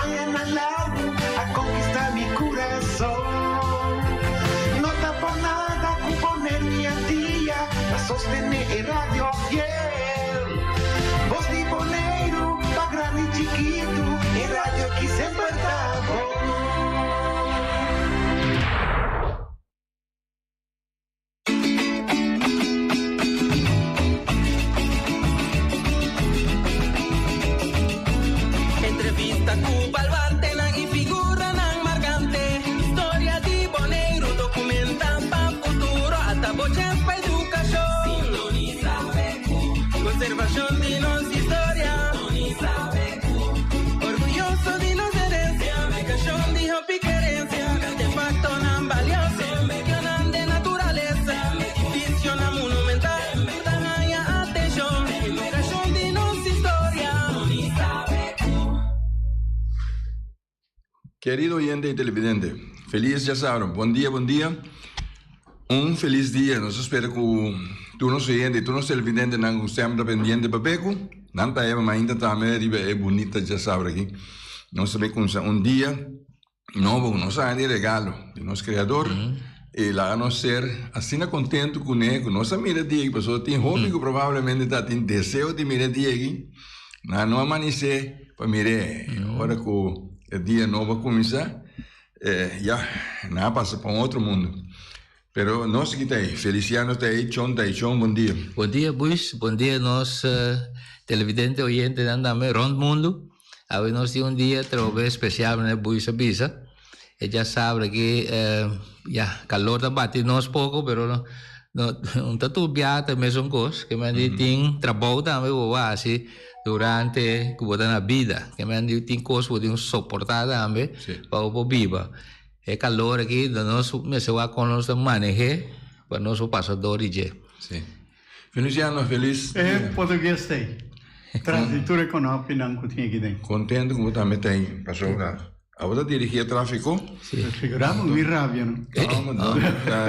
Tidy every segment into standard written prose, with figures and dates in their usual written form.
vayan al lado a conquistar mi corazón. No está por nada componer mi día, a sostener Radio Fiel. Voz de Bonaire, pa' grande y chiquito, en Radio aquí siempre estamos. Conservación de nuestra historia, orgulloso de nuestra herencia, educación de piquerencia, artefacto tan valioso, que de naturaleza, edificio monumental, tamaña atención, educación de nuestra historia. Querido oyente y televidente, feliz ya saben, buen día. Un feliz día, nos espero que tú nos oyentes, tú nos televidentes, nos estamos pendientes para Peco. Nanta é ainda também é bonita, já sabe aqui. Nós também com um dia novo, nós de regalo de nosso Criador. E lá nós ser assim contente com ele, com nossa mira de aqui. Pessoa tem hobby que provavelmente está tem desejo de mirar de aqui. Não amanhecer para mirar. Agora que o dia novo começar, já não passa para outro mundo. Pero nós que está aí, Feliciano está aí, John, bom dia. Bom dia, Buis. Bom dia, nós televidente, oyente, andamos rondo mundo. Hoje nós temos dia, talvez especial, né, Buis avisa. E já sabe que, calor está batendo nós pouco, pero não está tudo bem, também são coisas que me tem trabalho também, assim, durante que botar na vida, que me tem coisas que podemos suportar também, para o viva. É calor aqui, nós começamos a nos manejar para nós passador de. Sim. Feliciano, feliz. Português tem. Transitura econômica não tinha aqui dentro. Contente com você também tem, passou lá. Agora dirigir tráfico? Sim. Figuramos muito rápido, não? Não.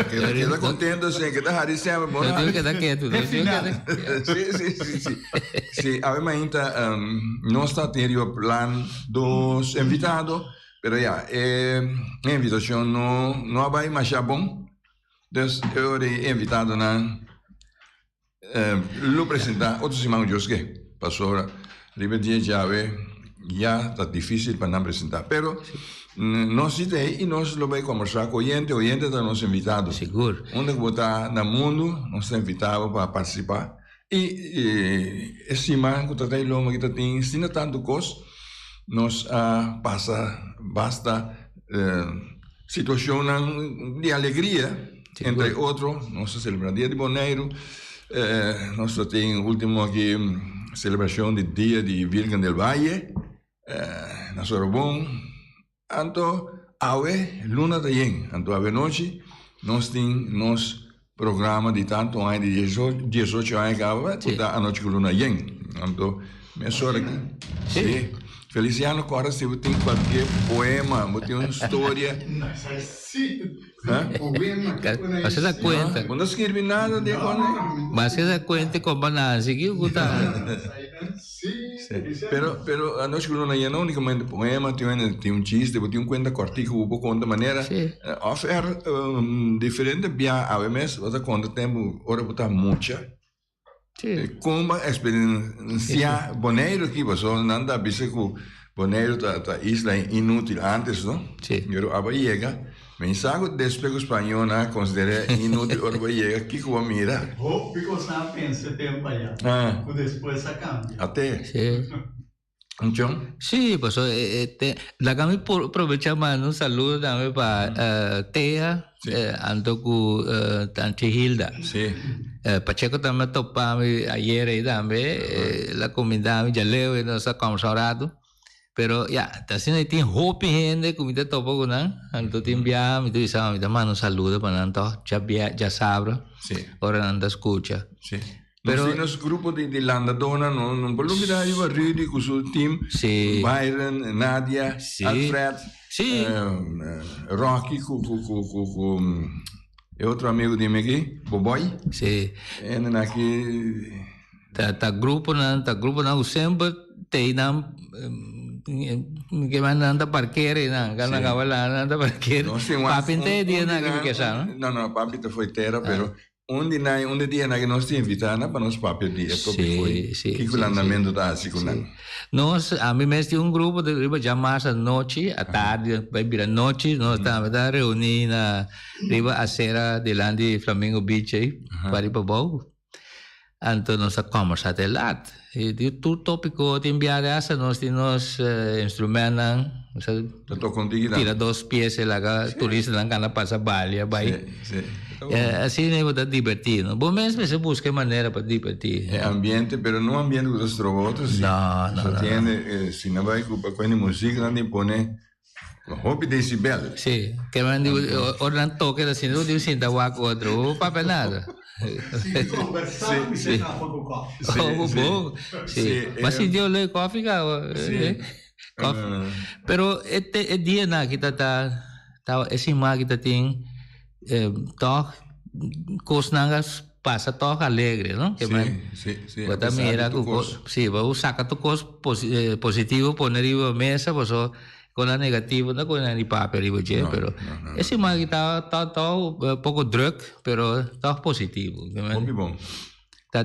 Queda contente, assim, que está ali sempre bom. Não tenho que estar quieto. Sim, ainda nós está tendo o plano dos invitados. Pero ya, la invitación no va a ir más bom. Entonces, yo he invitado a lo presentar otros irmãos que pasó ahora. Libertad ya está difícil para no presentar. Pero nos citei y nos lo voy a conversar con oyente de los invitados. Seguro. Onde que está en el mundo, nos está invitado para participar. Y esse irmão que está aí, que está ensina tanto coisa. Nos basta situação de alegria, entre outros, nossa celebração de Bonaire, nós temos último aqui celebração do dia de Virgem del Valle, na Sorbonne, anto ave luna também, anto ave noite, nós temos nosso programa de tanto ano de 18 anos que a noite com luna yen, anto mesora aqui. Sim. Feliciano, agora se tem qualquer poema, tem uma história. Você dá conta? Não escreve nada de quando. Mas você dá conta com banana, seguiu o Pero a nós que não é unicamente poema, tem um chiste, tem um conta cortico, um pouco de maneira. Ofer diferente, bem, a vezes, você conta tempo, ora botar muita. Como a experiência Bonaire aqui, pessoal, não dá para dizer que Bonaire é isla inútil antes, não? Sim. Eu agora chega, mensagem despego espanhol, considera inútil, agora chega, aqui que eu mira. Oh, porque você pensa tempo allá. Depois essa cambia. Até. Sim. Então? Sim, pessoal, lá kami aprovechamos um saludo também para Thea, ando com Tante Hilda. Sim. Pacheco também topamos ayer aí também, a comunidade já leu e nós conversamos. Pero tá sendo tem hope gente que me topa com não, então tem bia, me diz me dá um saludo para não já sabe. Sim. Ora não escuta. Sim. Pero nos grupo de Landadona non voglio dire io Rudy con sul team, Byron, Nadia, Alfred, Rocky e outro amigo di me aqui, Boboy. Sì. E non aqui ta gruppo na sempre tem que man anda parqueira na kana kawala anda parqueira papi inte dia na que sa não papi te foi terra pero onde dia na que nós te invitana para nós papi dia porque foi que o andamento da assim com nós a mim mesmo um grupo de riba chamar a noite a tarde vai virar noite nós estamos a reunir na riba acera delante de Flamengo Beach aí para ir para bom então nós conversar até lá e tu tópico de enviar essa nós temos instrumentos tira 2 piezas lá turista lá cana passa balha vai assim é muito divertido bom mesmo se busca maneira para divertir é ambiente pero não ambiente dos trovotos não tem se não vai com música não tem pone hobby decibel sim que man ordan toque assim não diz sinta o outro papel nada Conversar sì. bom mas se deu le coffee pero este dia na kita tá esse má kita tem toch cosnangas passa toch alegre não que sim bota mira sim vai usar tu cos positivo poner em mesa você com a negativo não com a papel e você pero esse má kita tá pouco druk pero tá positivo muito bom tá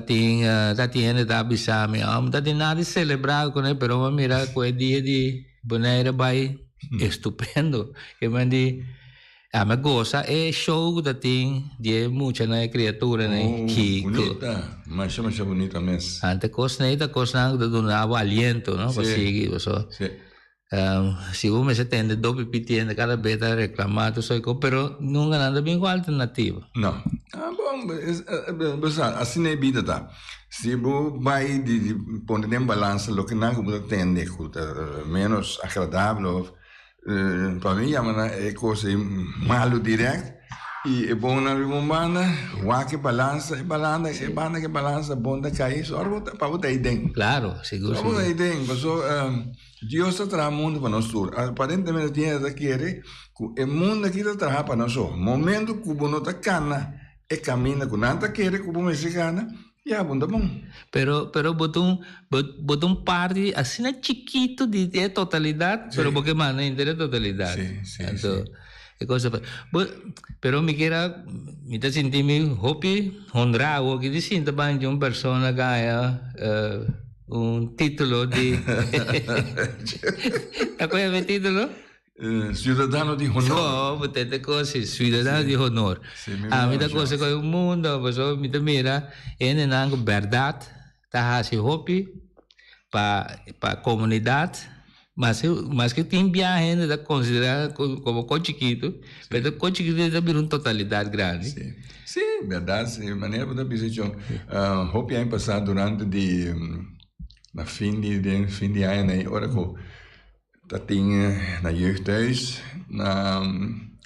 bisa me tá tem nada de celebrar com ele pero mira com o dia de boneira vai estupendo que mandi a me goza é show da tem de muita na criatura né que bonita mas bonita mesmo ante cosnang da donava aliento não para seguir você se o mês tende dopo pitendo cada vez a reclamar tu só pero não anda bem com alternativa não bom assim é vida tá se você vai de pôr em balança o que não você tende menos agradável para mim é coisa malo direto e é bom na bombana que balança bom da cair só para botar aí dentro claro seguro para botar aí dentro Deus está mundo para nós aparentemente Deus quer que o mundo aqui está para nós momento que o não está cana e caminha com nada quer que o mexicana e bunda bom pero botam parte assim chiquito de totalidade pero porque mano entende totalidade então é coisa pero me queira me tá sentindo hopi honrado que dizem também de uma pessoa ganha título de qual é o título? Cidadão de honor. Potete cose, cidadão de honor. Me dá coisa com o mundo, você me mira, nang verdade, tá assim hopi para comunidade, mas que tem viagem da considerar como chiquito, mas com chiquito é uma totalidade grande. Sim, verdade, de maneira da posição. Hopi ano passado durante na fim de ano, né, hora que tinha na jeugdhuis, na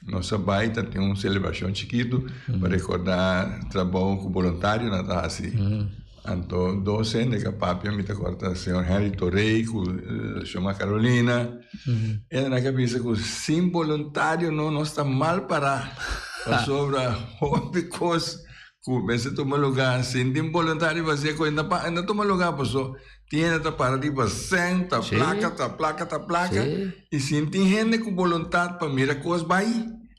nossa baita tem uma celebração chiquito para recordar trabalho com voluntário na Tassi. Então, docente que papi me corta o senhor Henry Torrey, com a Carolina. Era na cabeça que sem voluntário não está mal para sobra hobby coisa. Você toma lugar, sem voluntário você ainda toma lugar, pessoal. Tiene para tipo senta, placa, e se tem gente com vontade para mirar coisas vai,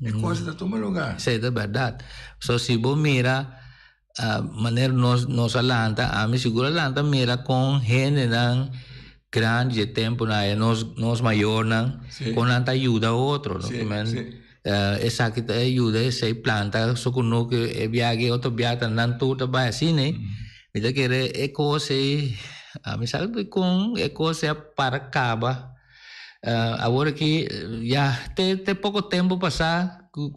é coisa da toma lugar. Isso é verdade. Se você mira a maneira nós alanta, a mim segura alanta mira com gente não grande tempo nós maior não, com anta ajuda outro, não? Essa que te ajuda, essa planta, só que não que viaje outro viaja não tudo vai assim, né? Então que é coisa a mim sabe com é coisa para acabar agora que já tem pouco tempo passar com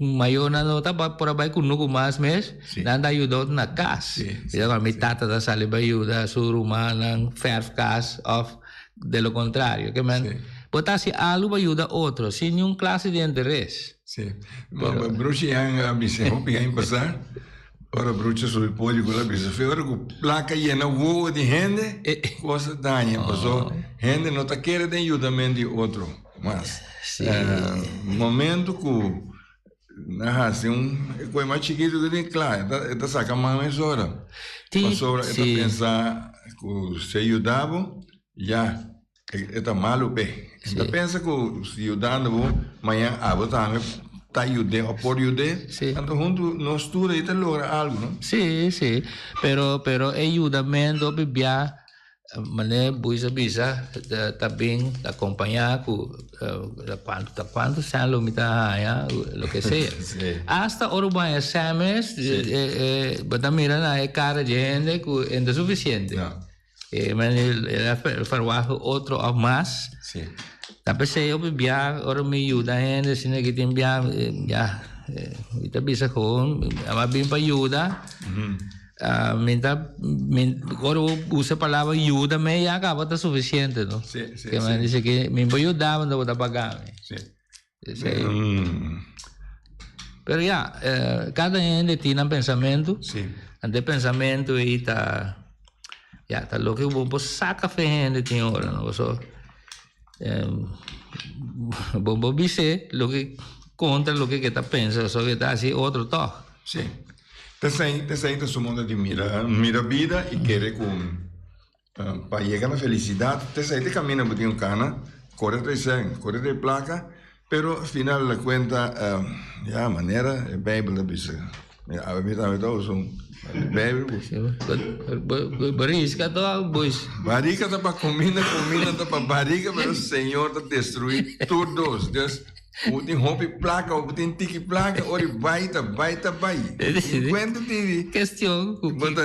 maior não está por aí com no mais mês nada ajuda na casa então a metade da sala vai ajudar sur humana ferve casa of de lo contrário que man botar se algo vai ajudar outro sem nenhum classe de interesse sim bruxi a mim se rompe aí passar ora brucia sul podio con la bisa ora con placa llena uovo di gente cosa daña pasó gente no te quiere de ayudamento de otro mas momento que assim coisa mais chiquito que tem claro tá saca mais hora passou tá pensar que se ajudava já Está malo bem. Então pensa que se ajudando amanhã a botar tá ayude o por ayude. Então junto nós tudo aí logra algo, não? Sim, sim. Pero ajudamento bibia mané buisa bisa também acompanhar com quanto salo mita ya lo que sea. Hasta Uruguay SMS bata mira na cara de gente que é suficiente. Mas ele farwaho outro ou mais. Sim. Tapi saya biar orang ayuda gente sini kita biar ya kita bisa kon amabim pa ayuda. Minta orang usa palavra ayuda me ya acaba tá suficiente, no? Sí, sí. Que me dice que me voy a ayudar, no voy a pagar. Sí. Pero ya cada gente tiene un pensamiento. Sí. Ante pensamento e tá ya tá lo que vou saca gente tem hora, no? So vou dizer lo que contra lo que está pensa, só que tá assim outro toque. Sim. Tem su modo de mira vida e querer com para chegar na felicidade. Tem caminha por um cana, corre de placa, pero al final la cuenta ya maneira é Bíblia bisa. A Bíblia todos são Bíblia. Barisca to bois. Barriga tá para comida tá para barriga, pero o Senhor tá destruir todos. Deus tem rompe placa, ou tem tique placa, ou baita. Enquanto tem Questão. bota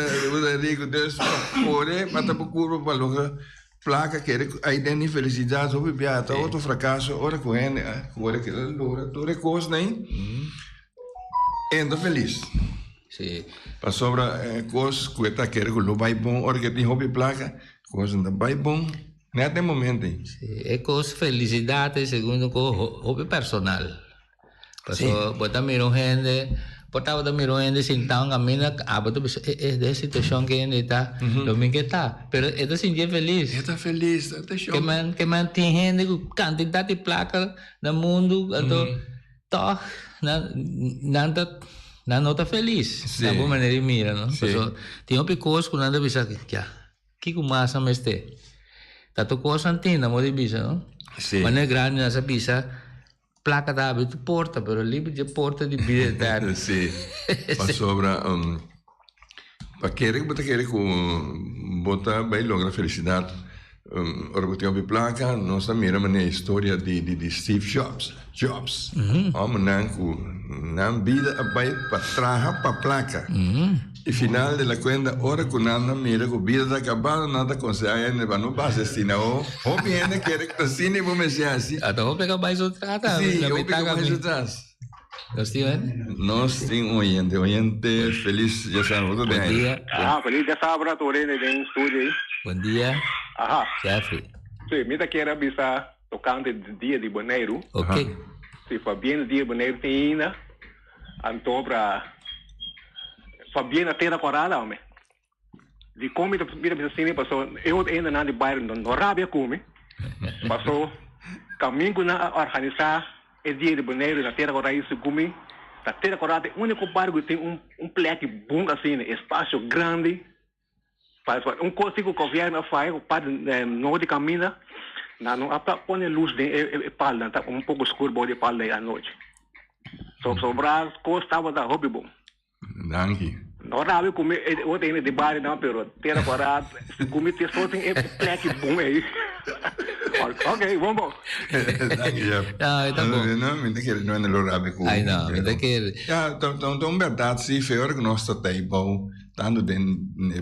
rico, Deus corre, bata por curva para logo placa que aí tem infelicidade, ou biata, outro fracasso, ora com ele, ora que loura, toda coisa nem. Endo feliz. Sim. Para sobra coisa que está querendo que lo vai bom, ora que tem rompe placa, coisa não vai bom. Nesse momento. É coisa felicidade segundo o hobby personal. Passou, bota miro gente, bota miro gente sentado a mina, bota é de situação que ele está, lo mesmo que está, pero está sentindo feliz. Está feliz, está show. Que man tem gente com quantidade de placa no mundo, então tá não está feliz. Da boa maneira mira, não? Passou, tem uma coisa que nada bisa que mais a meste. Tato coisa antiga, mo di bisa, no? Sì. Ma non è grande nessa bisa, placa da abito porta, però lì c'è porta di biglietto. Sì. Ma sopra, para querer bota bem logra felicidade. Ora botiamo placa, nós miramos na história de Steve Jobs. Não vida vai para trás para placa. E final de la cuenta, ora que nada mira que vida está acabada, nada consegue, não vai destinar. O bien quer que cine vou mexer assim. Até vou pegar mais outra, tá? Sim, eu pego mais outras. Nós temos oyente feliz, já sabe, tudo bem. Bom dia. Feliz de sábado, estou aí no estúdio aí. Bom dia. Jeffrey. Sim, me daqui era bisa tocante dia de janeiro. Ok. Sim, foi bem dia de janeiro tem ainda. Então para Fabiana terra corada, homem. De como mira bisa cine passou, eu ainda não de bairro no Rábia come. Passou caminho na organizar é dia de janeiro na terra corada isso come. Na terra corada o único bairro que tem pleque bom assim, espaço grande. Faz coisa que o governo faz, o padre não de caminho, não põe luz de palha, tá pouco escuro pode palha à noite. Sobrar coisa estava da hobby bom. Danke. Não sabe como eu tenho de bar não, pero terra corada, como te só tem pleque bom aí. Ok, vamos. Tá bom. Não, me quer não é no Rábia com. Ai não, me quer. Então verdade sim, foi hora que nós está aí bom. Tanto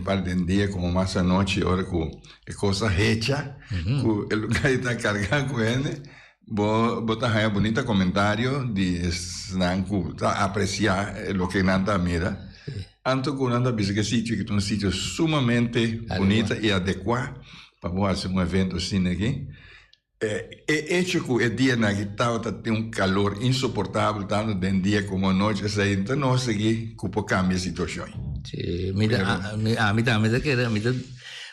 para o dia como mais à noite, hora que é coisa hecha, que o lugar está carregado com ele, botar aí bonita comentário de apreciar o que nada mira. Anto que nada bisa que sítio que é um sítio sumamente bonito e adequado para fazer evento assim aqui. É hecho que o dia na guitarra tem calor insuportável, tanto de dia como à noite, então nós aqui que cambia a situação. Sim, me quer,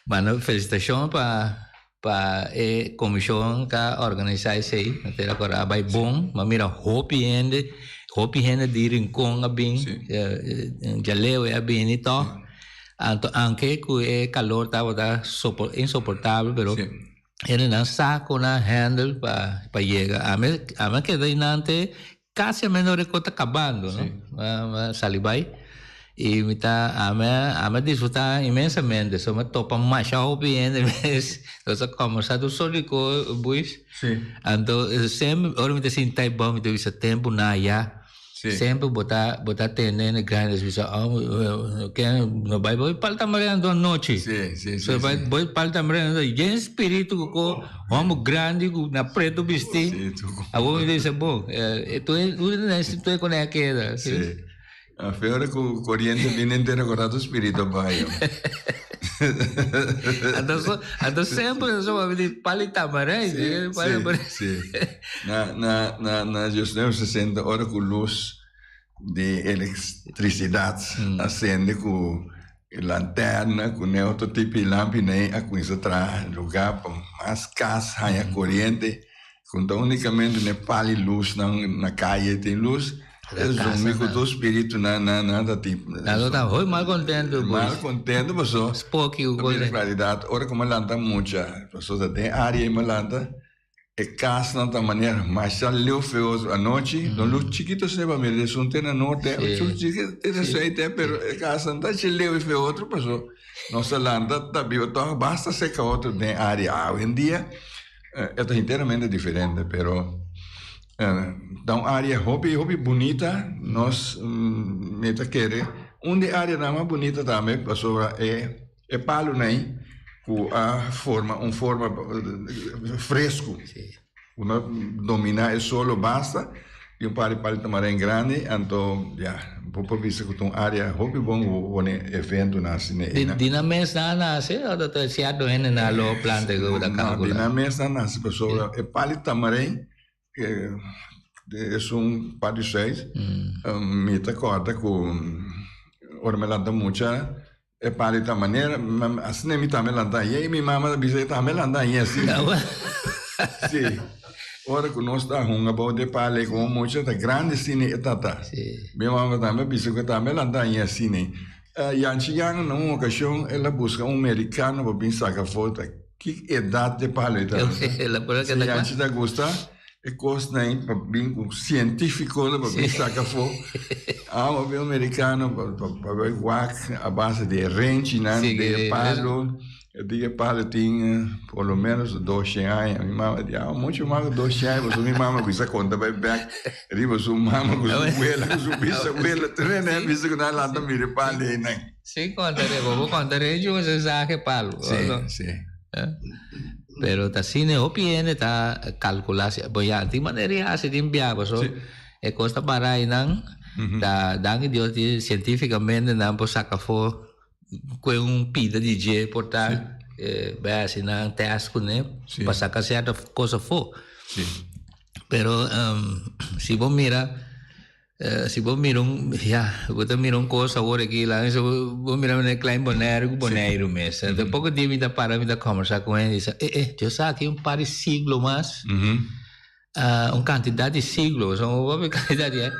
mano, felicitação para a comissão que organiza isso aí, até agora vai bom, mas mira, hopi gente de rincón bem, já leu é bem e tal, anche que o calor estava insuportável, pero Ele não saco na handle para chegar. A mim que daí nante quase a menor recota acabando, não? Salibai. E me tá a me disfrutar imensamente. Só me topa mais ao bem, mas nós conversamos sobre o buis. Sim. Então sempre, ora me te sinta bom, me te visa tempo na ya. Sempre botar tenen grandes visa que no vai palta marendo noite. Sim. So vai palta marendo e espírito co homo grande na preto vestir. Sim, A vou dizer bom, tu é com a queda. Sim. A feira com o corriente viene inteiro agora do espírito vai. Então sempre só vai dizer palita marendo. Sim. Na gestão 60 horas com luz de eletricidade acende com lanterna, com outro tipo de lâmpada, a coisa atrás, lugar para mais casa, a corrente, quando unicamente não pali luz na calle tem luz. É um mico do espírito nada tipo. Nada tá foi mal contente, mas só. Pouco o coisa. Claridade, ora como lanta muita, pessoas tem área em lanta. E casa de maneira, mas já leu feio à noite, não luz chiquito se vai me resultar na noite, o chiquito é só até, pero casa não já leu feio outro pessoa, nossa landa tá vivo, então basta secar outro de área. Hoje em dia é inteiramente diferente, pero então área hobby bonita, nós meta querer, onde área não mais bonita também, pessoa é palo nem com a forma fresco. Uma dominar é solo basta e par tamanho grande, então vou ver que tem área hobby bom o evento nasce né. Dinamês na nasce ou doutor se há doente na lo planta que da calcula. Dinamês na nasce pessoa é par tamanho que é par de 6. Me tá corta com ormelada muita é para de maneira, assim nem me tá melanda e minha mama disse tá melanda e assim. Sim. Ora que nós tá runga para de pale com muita da grande cine etata. Minha mama também disse que tá melanda e assim nem. E antigamente numa ocasião ela busca americano para pensar que foto que idade de pale tá. Ela por que tá. Antes da gostar e costa nem para bem científico para pensar que foto. O americano para guac a base de renchi, de palo, de palo tinha pelo menos 2 anos. Minha mãe dizia, muito mais de 2 anos, minha mãe disse conta vai back, riba sua mãe com sua abuela, com sua bisabuela, treina, bisa que não lá também de palo nem. Sim, conta de vou contar de você sabe palo. Sim. Pero ta cine opiene ta calculasi, boya ti maneira assim de enviar, so é costa para aí não. Da Dio cientificamente não pode sacar fora com pida de G portar bem assim não teste né para sacar certa coisa fora. Pero se você mira você mira coisa agora aqui lá se você mira um klein boneiro mesmo então pouco dia me dá para me dar conversar com ele diz eu sei aqui par de siglo mais quantidade de siglos uma quantidade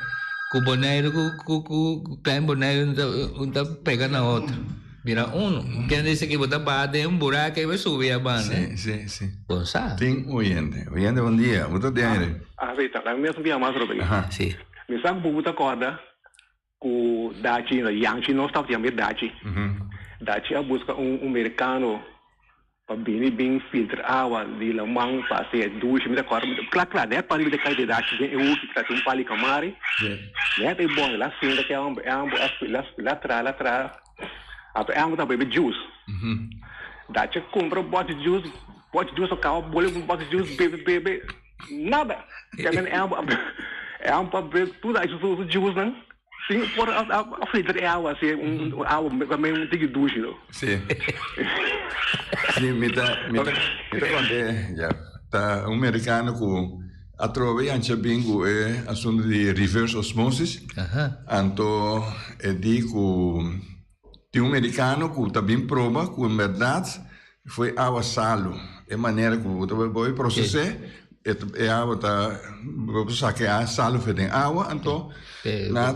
com o boneiro, com klein boneiro, não pega na outra. Vira quem disse que botar bate buraco e vai subir a banda. Sim. Bom, sabe? Tem oyente, bom dia, muito bem. Tá, lá mesmo via mais sobre. Sim. Me sabe buta corda com Dachi, Yangchi não está tinha Dachi. Dachi a busca americano para bem filtrar água de lamang para ser duas me corda. Claro, né? Para ele cair de Dachi, eu que está um pali camari. Né? Tem bom lá sim, que é lá atrás. Até tá bebendo juice. Dachi compra bote de juice o carro, bote de juice, bebe nada. É para beber tudo isso juice, né? Sim, por a filtrar água, assim, água meio de ducha. Sim. Sim, me dá quando já tá americano com a trove anche bingo é assunto de reverse osmosis. Então é digo tem americano que também prova que na verdade foi água salo, é maneira que você vai processar. É água tá você sabe que a salo foi em água, então na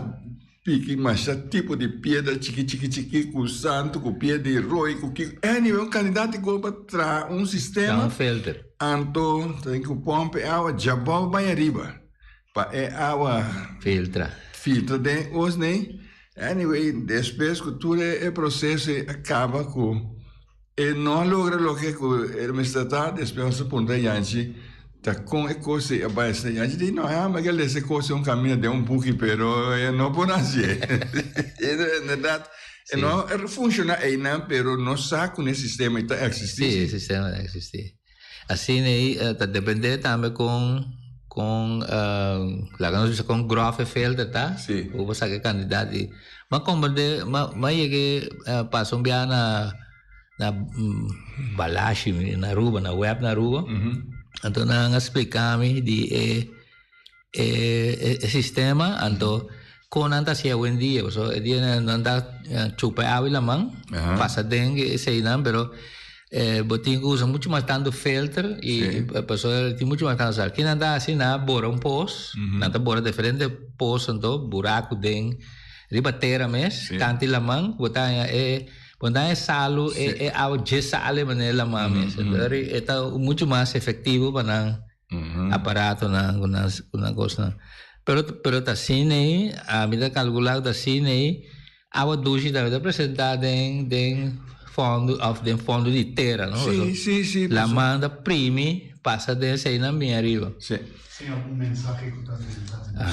pique, mas tipo de pedra, chiqui, com santo, com pé de roi, com que... Anyway, um candidato que vai para um sistema... filter. Então, tem que pompe água, jabal, vai arriba. Para água... Filtra. Filtra de os, né? Anyway, depois que tudo o processo acaba com... E não logra o que ele me está, depois se põe a gente... Tá com a coisa abaixo, a gente diz, não, mas essa coisa é um caminho de pouco, pero não pode fazer. Na verdade, não funciona ainda, pero não sabe que o sistema está existindo. Sim, o sistema existe. Assim, está dependendo também com grove filter, tá? Sim. Ou você que candidato. Mas como mas é que passa dia na balashi, na rua, na web na rua. Então, nang explicar-me de sistema, então, com nanta se hoje dia, so dia nanta chupa água la mão, passa dengue, sei não, pero botinho usa muito mais tanto filtro e a pessoa tem muito mais tanto sal. Que nanta assim na bora poço, nanta bora diferente poço, então buraco dengue, ribatera mes, tanto la mão, botar quando é salo, é ao de sale maneira lá mesmo. Então, é muito mais efetivo para o aparato na coisa. Pero tá assim, né? A medida calculada tá assim, né? A dosis da apresentada em fundo de terra, não? Sim. La manda prime, passa desse aí na minha arriba. Sim. Sim, algum mensagem que está dentro.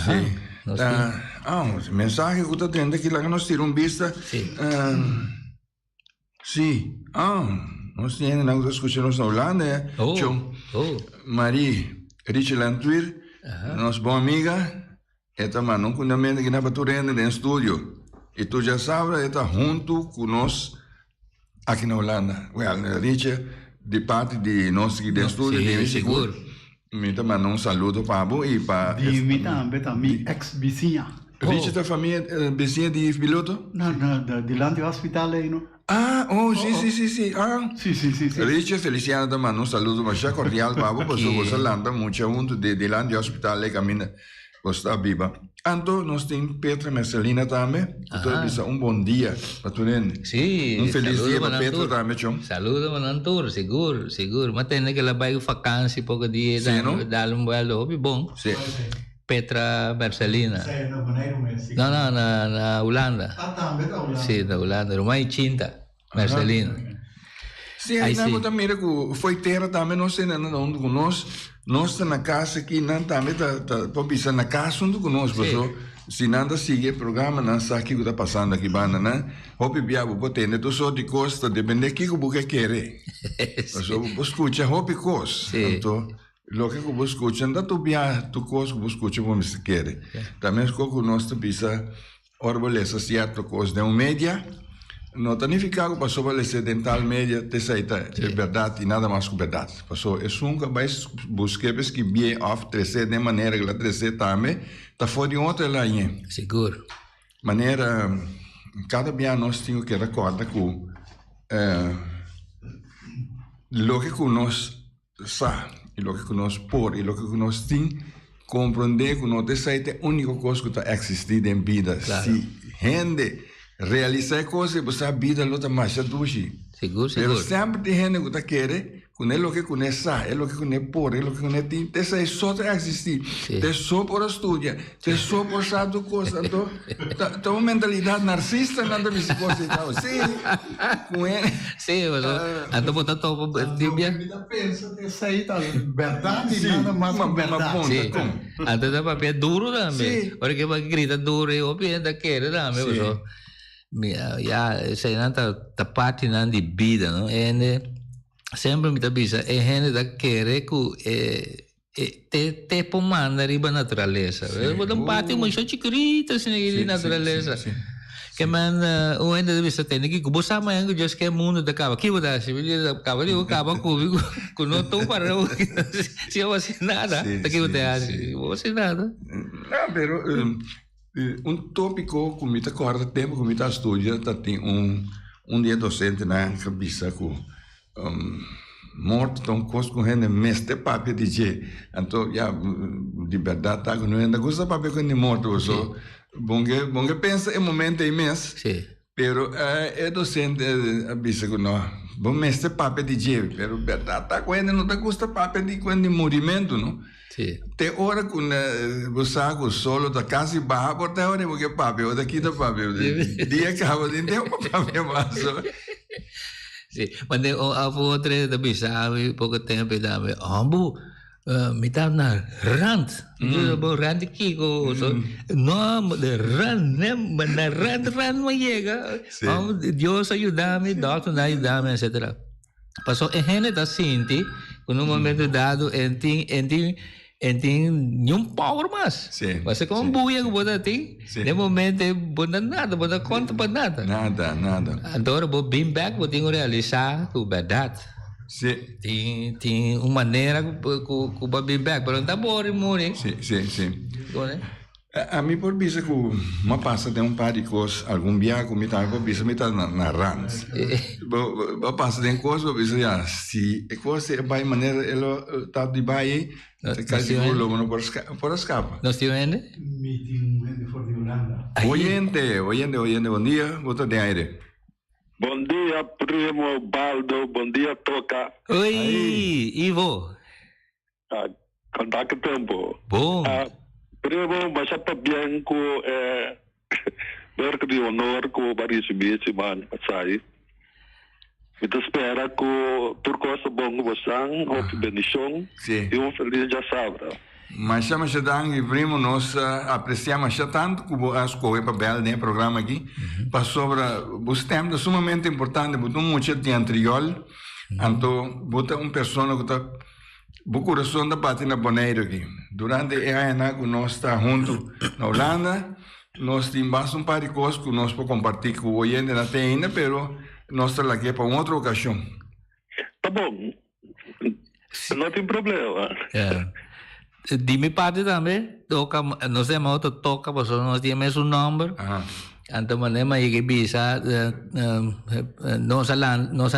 Sim. Mensagem que está dentro, que lá nós tiramos vista. Sim. Sim. Nós temos na discussão na Holanda, Marie Richland, nossa boa amiga, esta não conhece que na baturenda no estúdio. E tu já sabes, ela está junto com nós aqui na Holanda. Richard, de parte de nós aqui no estúdio, de seguro. Então, mandar um saludo para você e para... De mim também, ex-vizinha. Richard, a família vizinha de piloto? Não, de lá do hospital aí, não? Sim. Sim. Richard Feliciano te manda un saludo más cordial para vos, porque vos landa mucho junto de la de hospital le camina, vos está viva. Anto nos tem Petra Marcelina também, então um bom dia para tu nene. Sim. Um feliz dia para Petra também, chão. Saludo Manantur, seguro. Mas tem que ela vai vacância pouco dia, dar vuelo, bom. Sim. Petra Marcelina. Não, na Holanda. Também na Holanda. Sim, na Holanda. Romai Cinta, Marcelina. Sim, aí não também foi terra também, não sei onde conosco. Nós estamos na casa aqui, não também para pisar na casa onde conosco, pessoal. Se nada sigue o programa, não sabe o que está passando aqui, banda, né? Hope biabo potente, tu só de costa, depende do que você quer. Pessoal, você escuta, hope costa. Então, lo que você escuta, não tu bia, tu coisa que você escuta como você quer. Também escuta nós te pisa orbolesa certo coisa de média. Não significa que passou a ser dental média, te aceita é verdade e nada mais que verdade. Passou é nunca vai buscar que bem off crescer de maneira que ela crescer também, tá fora de outra linha. Seguro. Maneira cada dia nós temos que recordar que o que nós sabe e o que nós por e o que nós tem compreender que não é a única coisa que está existindo em vida. Claro. Se gente realizar coisas, você a vida não está mais doce. Seguro. Mas sempre tem gente que está querendo, com ele o que conhece, é o que conhece por, é o que conhece tem, isso é só para existir, é só para estudar, é só para saber coisas. Então, uma mentalidade narcisista não deve se considerar. Sim, com ele. Sim, mas então botar todo vida pensa isso aí, tá? Verdade, nada mais que verdade. Sim. Então dá para ver duro também. Porque que vai gritar duro e o pior da querer também, pessoal. Sei não tá parte não de vida, não? Sempre me avisa, é gente da querer que te pomanda riba natureza. Botar parte muito chiquita assim na natureza. Que man o ainda deve ser tem que você amanhã que just que mundo da cava que você acha ele acaba de acaba com não tão para o se eu assim nada que você acha você nada. Não, pero tópico que me acorda tempo que me estudia tem dia docente na cabeça com morto tão coisa com gente mestre papo de je então já de verdade tá com não ainda gosta papo com de morto só bom que pensa em momento e mês, Sim. pero é docente avisa que não, bom mestre papel de jeito, pero verdade tá quando não tá custa papel de quando movimento, não? Sim. Te hora com você com solo da casa e barra por ter hora porque papel daqui da papel, dia acaba de ter um papel mais. Sim, mas a outra da bisa pouco tempo da ambu me tá na rand, bo rand aqui go so no de rand né, na rand não chega. Deus ajuda-me, doutor ajuda-me, etc. Passou em gente da Cinti, com um momento dado tem nenhum power mais. Sim. Você como buia que você tem, no momento você nada, você conta para nada. Nada. Agora vou bem back, vou ter que realizar a verdade. Sim. Tem uma maneira que vou bem back, mas não está bom, morrer. Sim. A mim por bisa que uma passa de par de coisas, algum viagem que me tá por bisa me tá na rand. Passa de coisas por bisa já se coisa vai maneira ele tá de baie, casi lo não por escapa. Nós temos Meeting de for de Holanda. Oyente, bom dia, bota de aire. Bom dia, primo Baldo. Bom dia, Toca. Oi, Ivo. Quanto tempo? Bom. Primo, mas está bem com Berk de honor com Baris Bici, man, sai. Kita espera que por coisa bom você ou bendição e feliz já sabe. Mas chama Xadang e primo, nós apreciamos tanto que a escolha papel no programa aqui, para sobre os temas sumamente importantes, botou muito de anterior, então botou pessoa que está o coração da pátina boneiro aqui. Durante a ano que nós está junto na Holanda, nós temos um par de coisas que nós podemos compartilhar com o oyente na ainda, pero nós estamos aqui para uma outra ocasião. Tá bom, não tem problema. De minha parte também, toca, nós temos outra toca, mas nós temos um número. Então, manema aí que bisa, nós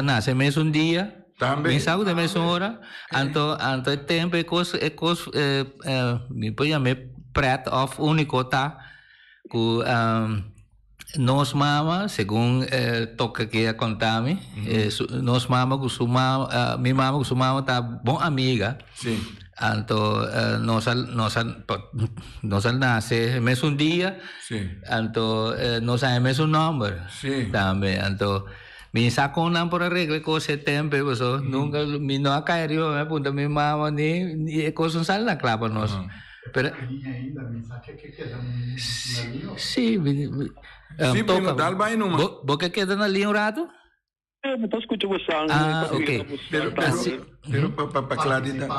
nascemos um dia. Também. Sabe de mesma hora, então tempo é coisa me põe a me preto of único tá que nós mama segundo toca que a contar-me nós mama com sua mama minha mama com sua mama tá bom amiga. Sim. Então nós nasce mesmo dia. Sim. Então nós é mesmo número. Sim. Também então mi sacou não por arreglo com setembro, pessoal. Nunca me não caiu, me punta mi mama ni coisa sal na clava nós. Pero ainda me saque que queda sim, primo, dá o banho numa. Você queda na linha um rato? Me está escutando você. Ok. Pero para claridade.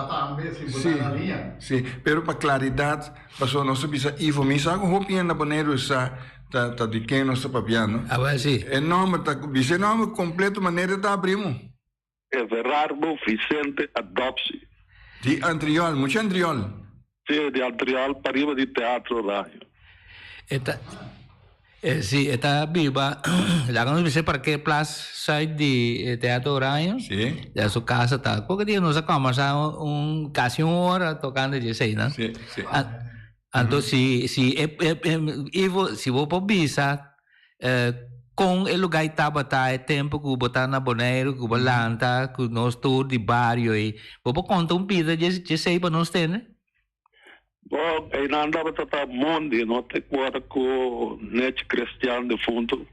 Sim, pero para claridade, pessoal, nós sabemos Ivo, me sabe o roupinha na boneiro essa tá de quem nós está papiando. Sim. É nome, esse nome completo maneira tá primo. Everardo Vicente Adopsi. De Antriol, muito Antriol. Sim, de Antriol para riba de teatro rádio. Sim, está viva. Lá quando você para que place sai de teatro rádio. Sim. Da sua casa tá. Porque dia nós começamos quase uma hora tocando de sei, né? Sim. Então, se vou para Bisa, com o lugar que estava é tempo que botar na boneiro, que balanta, que nós tour de barrio e vou contar pida de sei para nós ter, né? Bom, ainda andava a mundo, não tem agora com net cristiano de fundo,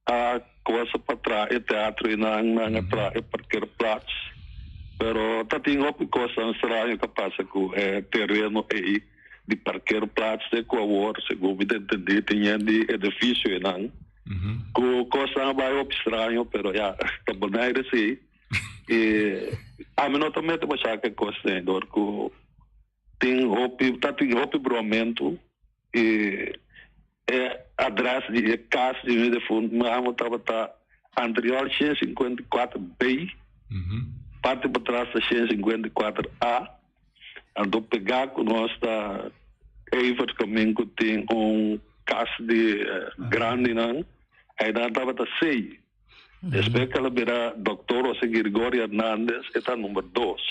a coisa para trás, é teatro e não atrás, é parqueiro pratos. Pero tá tem outra coisa estranha que passa com terreno aí. De parqueiro pratos de coawar, segundo me entendi, tinha de edifício e não. Com coisa vai estranho, pero já, tá boneiro assim. E a mim não também te achar que coisa tem dor, que tem roupa bromento e atrás de casa de fundo, mas eu estava anterior 154B, parte para trás da 154A. Ando pegar com nós da Ever caminho que tem casa de grande não, ainda estava a 6. Espero que ela virá doutor José Gregorio Hernández, está número 2.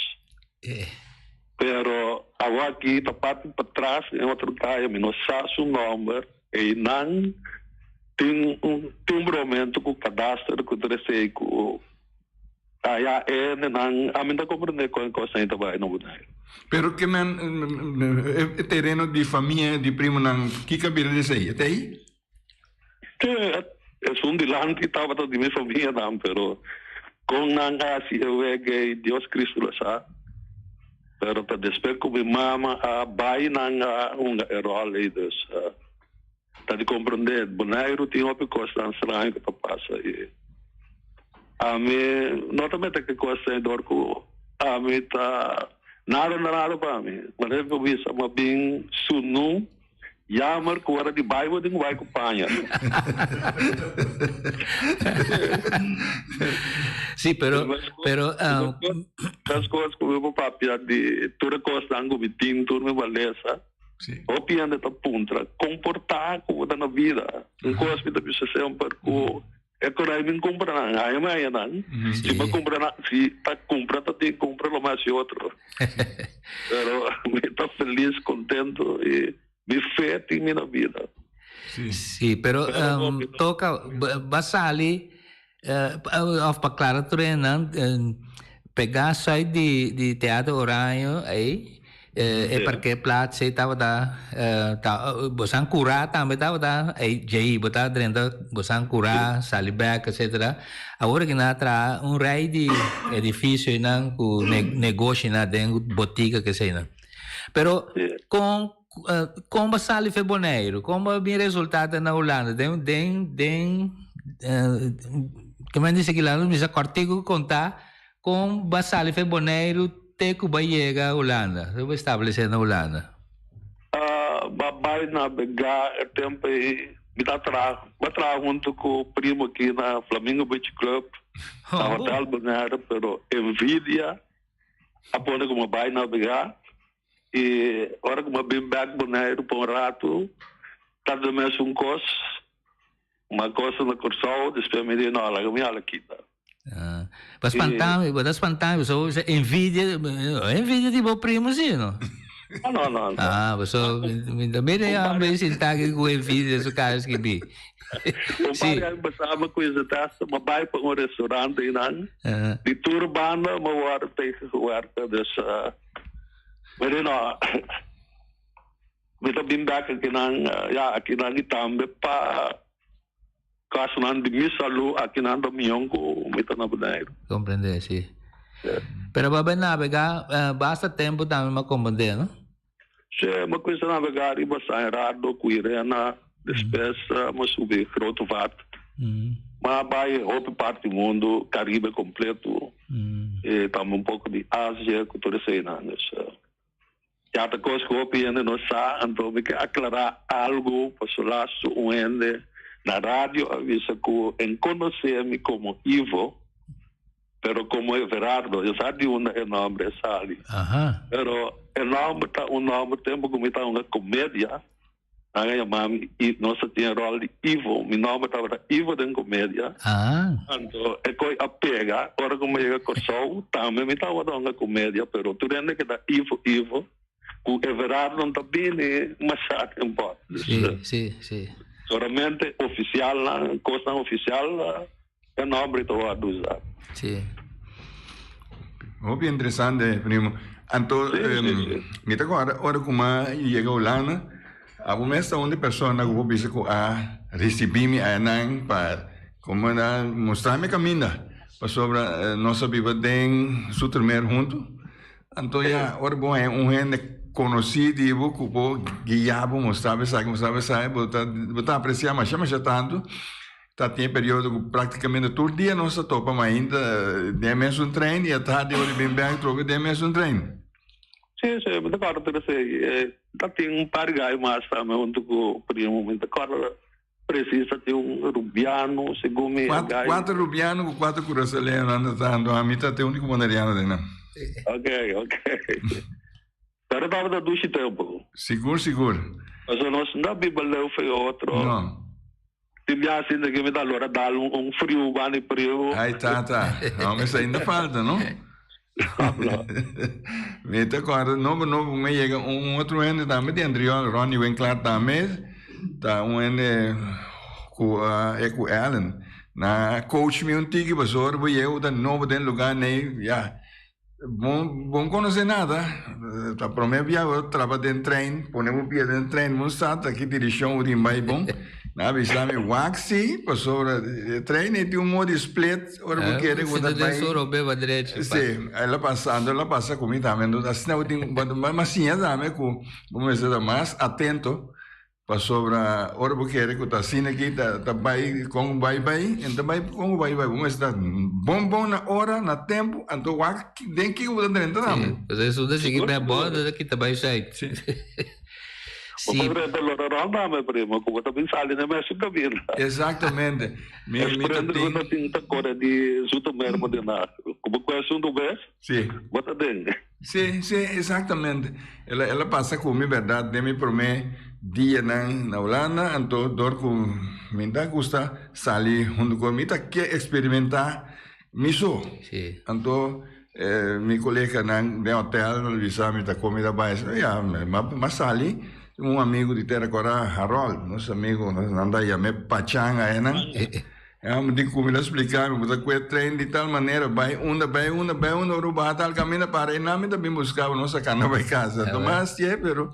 Pero agora aqui está parte para trás, em outro caio, não sabe o número, E não tem um momento que o cadastro que eu sei que não a mim não compreende com coisa ainda vai não vai. Pero que man terreno de família de primo não que cabira desse aí até aí? É um de lá que estava toda minha família não, pero com não assim eu é que Deus Cristo lá sabe. Pero para despedir com minha mama a bai não erro aí dus. Tá de compreender, boneiro tinha uma coisa estranha que passa e a mim notamente que coisa dorco a mim tá nada para mim, mas eu vi sama bem sunu jammer que era de Bible ding vai acompanhar. Sí, pero as coisas que eu papia de toda coisa ango bitim turma beleza. Opinião de puntra comportar como na vida. Coisa que deve ser sempre com é que aí me compra aí mais não. Se me compra se tá compra tá tem compra lo mais outro. Pero me tá feliz, contento e me feliz em minha vida. Sí, pero toca basali of para treinar pegar sai de teatro horário aí e perché place estava bosan curar também estava aí jei botar dentro bosan curar salibek etc. Agora que na tra rei de edifício não com negócio na dentro botica que sei não. Pero como sali feboneiro, como bem resultado na Holanda, como eu disse que lá no meu artigo contar com basali feboneiro te que vai chegar a Holanda, eu vou estabelecer na Holanda. Babai na bega tempo e me dá tra junto com o primo aqui na Flamengo Beach Club, na hotel Bonaire, pero envidia a ponta como babai na bega e hora como bem back Bonaire por rato, tá de mês uma coisa na Corsol, depois me deu na hora que me alquita. Mas fantasma, so envidia de meu primo, sim, não? Não. Mas também é bem sintaxe com envidia dos caras que vi. Sim. Eu passava coisa dessa, mas vai para um restaurante e não. De turbana, mas o ar tem o ar dessa. Mas não. Mas também dá que não também para caso não de misalu aqui não do miongo mita na bonaire. Compreender, sim. Pero para navegar basta tempo também para compreender, não? Sim, mas coisa navegar e basta errado cuirena despesa mas subir grote vaart. Mas vai outra parte do mundo, Caribe completo e também pouco de Ásia, que toda cena, né? Já a coisa que eu opino não sabe, então me quer aclarar algo para solar o ende. Na rádio avisa que em conhecer-me como Ivo, pero como Everardo, eu sabia onde é o nome é Sali. Pero o nome tá tempo que me tá uma comédia. Aí a mãe e nossa tinha rol de Ivo, meu nome estava Ivo da comédia. Então é que a pega, agora como chega com sol, também me estava dando uma comédia, pero tu rende que da Ivo, o Everardo não tá bem, mas sabe um pouco. Sim. Solamente oficial, coisa oficial, é nome do usar. Sim. Muito interessante, primo. Então, me tá agora, hora como chega a Holanda, a começa onde pessoa na grupo bisa ko recebi-me a nang para como na mostrar-me caminho para sobre nossa vida den sutermer junto. Então, já, hora bom é gente conhecido e vou guiar, mostrava sai, botar apreciar, mas chama já tanto, tá tem período praticamente todo dia nossa topa, mas ainda de mesmo treino e a tarde eu bem troca de mesmo treino. Sim, mas agora tá tem par de gás mais também onde o primo, mas agora precisa ter rubiano, segundo me quatro rubiano com 4 curacelenos andando a mim tá tem único moneriano dentro. Ok. Pero estava da ducha tempo. Seguro. Mas nós não bibeleu foi outro. Não. Tipo assim, que me dá hora dar frio, bani frio. Aí tá. Não, mas ainda falta, não? Me tá agora, não me chega outro ano também, de Andriol, Ronnie Winkler também. tá com Eco Allen na coach me tiki pastor bo eu da novo den lugar nem já bom conhecer nada tá promete via trabalho dentro trem ponemos pia dentro trem mostrata aqui direção o mais bom na visão me waxi pastor trem e tem modo split ora porque ele gosta de soro beba direito sim ela passa comigo também assim não tem mas sim já me como ser mais atento para sobre ora porque ele que tá assim aqui tá vai com vai então vai com vai vamos estar bom na hora na tempo então tem que o dentro não mas isso da seguir bem boa daqui tá vai sair sim sim primo como tá pensando né mas cabelo exatamente me tem tá cora de suto mesmo de nada como quase do bes sim bota dentro sim exatamente ela passa comigo verdade de me promete dia na Holanda, então dor com me dá gusta sair junto com me tá que experimentar miso. Sim. Então mi colega no hotel no visame tá comida baixa, mas sali amigo de Terra Cora, Harold, nosso amigo, anda aí me pachanga me digo como ele explicar, mas a trem de tal maneira, vai uma ruba tal caminho para não me também buscar nossa cana vai casa, mas pero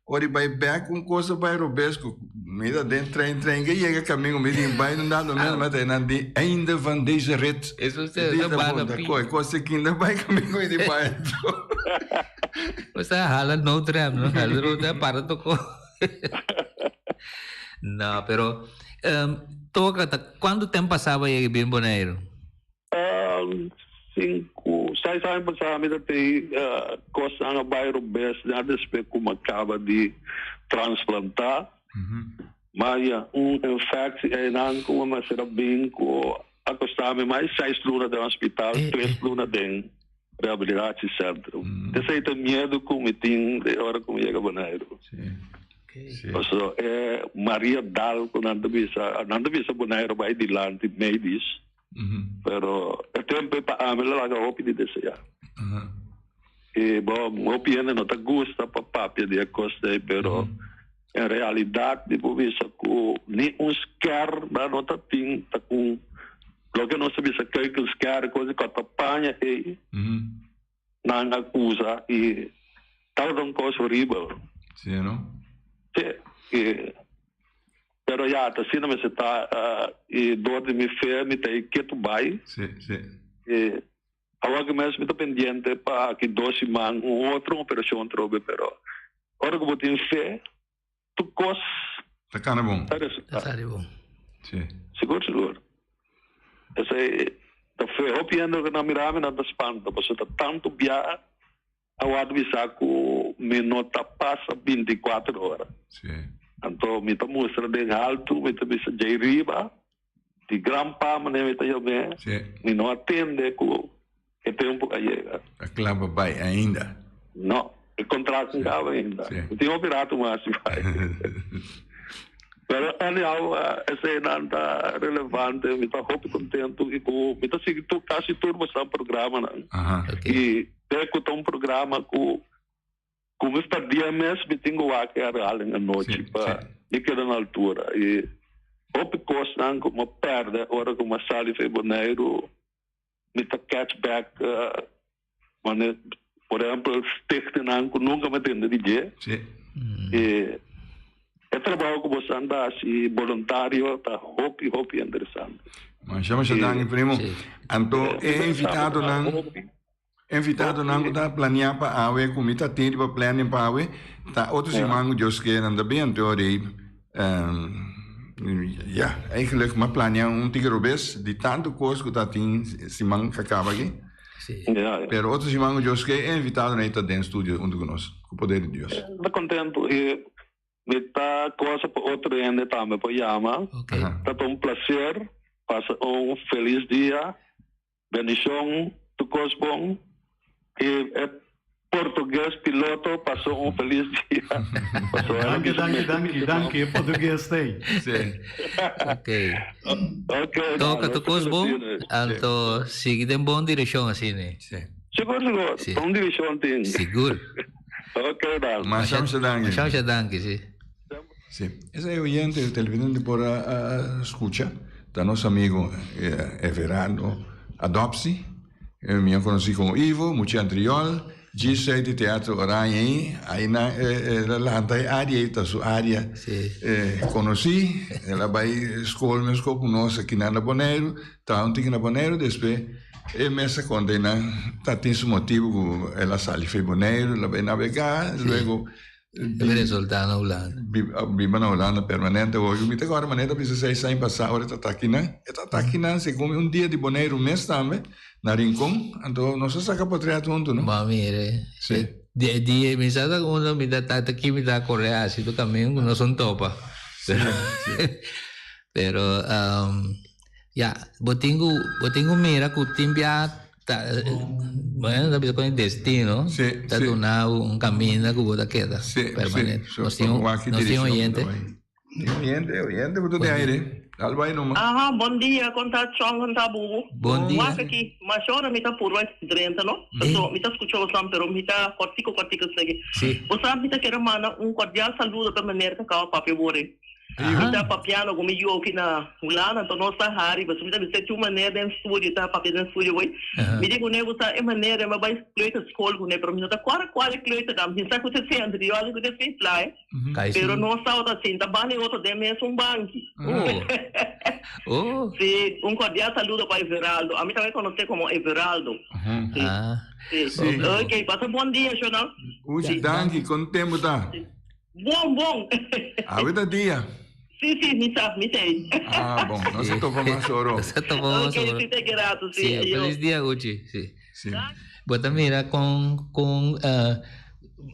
ora vai back coisa vai robesco me dá dentro trem que chega caminho me diz vai não dá no mesmo mas não de ainda van deze rit isso é bada coisa que ainda vai caminho e de vai você hala no tram no hala ruta para toco não pero toca quanto tempo passava aí em Bonaire 6 anos passados eu tenho coisa na bairro best nada específico como acaba de transplantar mas infecção é não como mas era bem com acostava mais 6 lunas do hospital 3 lunas de reabilitação centro desse tem medo como tem de hora como chega Bonaire so Maria Dal quando anda bisa Bonaire vai de lante medis pero el tempo para me la hago hopi de desear e bom hopi ainda não tá gusta para papia de costa pero em realidade depois que nem scare não tá tem tá com lo que não sabe se que scare coisa que apanha e não acusa e tal coisa horrível sim não sim pero já tá sendo mas tá e dor de me fé me tá que tu vai sim e agora mesmo me tô pendente para que 2 semanas outra operação trobe pero agora que eu tenho fé tu cos tá cana bom tá bom sim seguro esse tá fé opiando que na mirame na espanta você tá tanto via agora visaco me nota passa 24 horas sim então me tá mostrando de alto me tá bisa de riba de grampa me tá eu bem me não atende com o tempo que chega a clava vai ainda não o contrato não acaba ainda tem operado mais vai pero anyhow esse não tá relevante me tá muito contento e com me tá seguindo quase tudo o programa e tem um programa com como está dia mesmo me tenho aqui a real na noite para me quedar na altura e o picos não como perde hora como sali foi Bonaire me tá catch back por exemplo texto não nunca me entende de e é trabalho que você anda assim voluntário tá hopi interessante mas chama-se Dani primo então é invitado não tá planear para awe comita tem para planear para awe tá outros irmãos Deus que anda bem teoria eigenlijk maar planear tigre de tanto coisa que tá tem simão que acaba aqui pero outros irmãos Deus que é invitado na ita dentro estúdio junto conosco com o poder de Deus tá contento e me tá coisa para outro ende também para chama tá um prazer passa feliz dia bendição tu coisa bom e português piloto passou feliz dia. Danke, português tem. Ok. Toca tu coisa bom, então siga em boa direção assim, né? Seguro. Bom direção tem. Seguro. Ok, Dan. Mas chama-se Danke, sim. Sí, ese es oyente del televidente por escucha, da nuestro amigo Everardo Adopsi, me conocí como Ivo, mucho anterior, G6 de Teatro Aranha, ahí la área, está su área, conocí, ela vai escola, minha escola com nós aqui na Bonaire, tá ontem na Bonaire, depois, essa condena, tá tem esse motivo, ela sai foi Bonaire, ela vai navegar, luego resultado na Holanda. Viva na Holanda permanente hoje. Me agora maneira precisa sair passar hora tá aqui né? Tá aqui né? Se come dia de Bonaire mês também na Rincon, então nós saca para trás junto, não? Mas mire. Sim. Dia me sada uno me dá aqui me dá Coreia, assim do caminho não são topa. Pero botingo mira que o timbia bueno, tapi con el destino, está donado un camino que vos queda permanente. Nos tiene oyente. Oyente, vos te aire. Alba no más. Aha, bom dia, conta chong, conta bubu. Bom dia. Waka aqui, mas ora me tá por mais 30, não? Então, me tá escutando o pero me tá cortico segue. Sim. Você me tá querendo mandar cordial saludo para maneira que acaba papel bore. Me tá papiano como eu aqui na Holanda, então nós tá hari, você me tá dizendo uma maneira em estúdio, tá papel em estúdio hoje. Me digo né, você é maneira, mas vai escolher escola, né, para mim tá qual escolher tá, me sabe que você anda, olha que você fez lá, pero não está assim, tá bem outro de mesmo banco. Sim, cordial saludo para Everaldo. A mim também conhece como Everaldo. Sim. Ok, passa bom dia, Jonal. Uji, danke, quanto tempo tá? Bom. A vida dia. Sim, me sei. Bom, nós topamos soro. Ok, fique grato, sim. Feliz dia, Uchi. Sim. Bota mira com